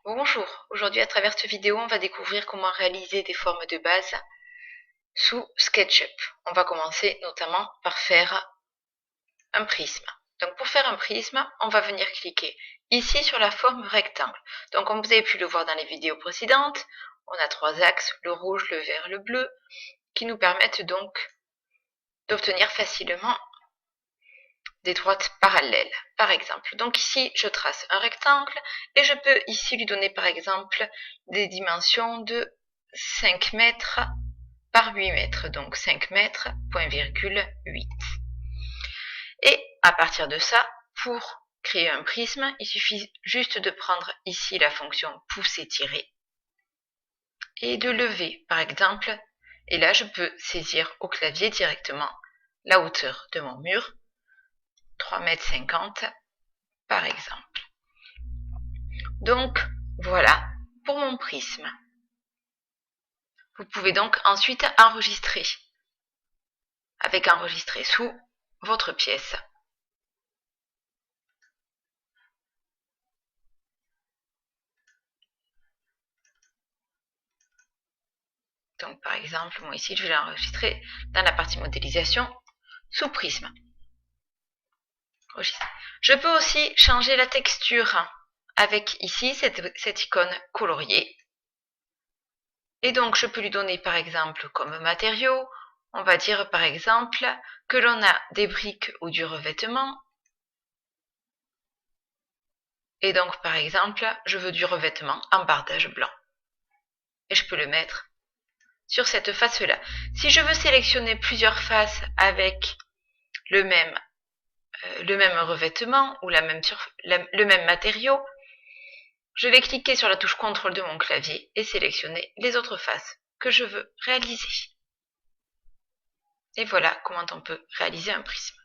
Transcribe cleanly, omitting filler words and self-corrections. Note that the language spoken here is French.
Bonjour, aujourd'hui à travers cette vidéo, on va découvrir comment réaliser des formes de base sous SketchUp. On va commencer notamment par faire un prisme. Donc pour faire un prisme, on va venir cliquer ici sur la forme rectangle. Donc comme vous avez pu le voir dans les vidéos précédentes, on a trois axes, le rouge, le vert, le bleu, qui nous permettent donc d'obtenir facilement des droites parallèles, par exemple. Donc ici, je trace un rectangle et je peux ici lui donner, par exemple, des dimensions de 5 mètres par 8 mètres, donc 5 mètres, point virgule 8. Et à partir de ça, pour créer un prisme, il suffit juste de prendre ici la fonction pousser-tirer et de lever, par exemple, et là je peux saisir au clavier directement la hauteur de mon mur, 3,50 m par exemple. Donc voilà pour mon prisme. Vous pouvez donc ensuite enregistrer avec enregistrer sous votre pièce. Donc par exemple, moi ici je vais l'enregistrer dans la partie modélisation sous prisme. Je peux aussi changer la texture avec ici cette icône coloriée. Et donc je peux lui donner par exemple comme matériau, on va dire par exemple que l'on a des briques ou du revêtement. Et donc par exemple, je veux du revêtement en bardage blanc. Et je peux le mettre sur cette face-là. Si je veux sélectionner plusieurs faces avec le même revêtement ou le même matériau, je vais cliquer sur la touche CTRL de mon clavier et sélectionner les autres faces que je veux réaliser. Et voilà comment on peut réaliser un prisme.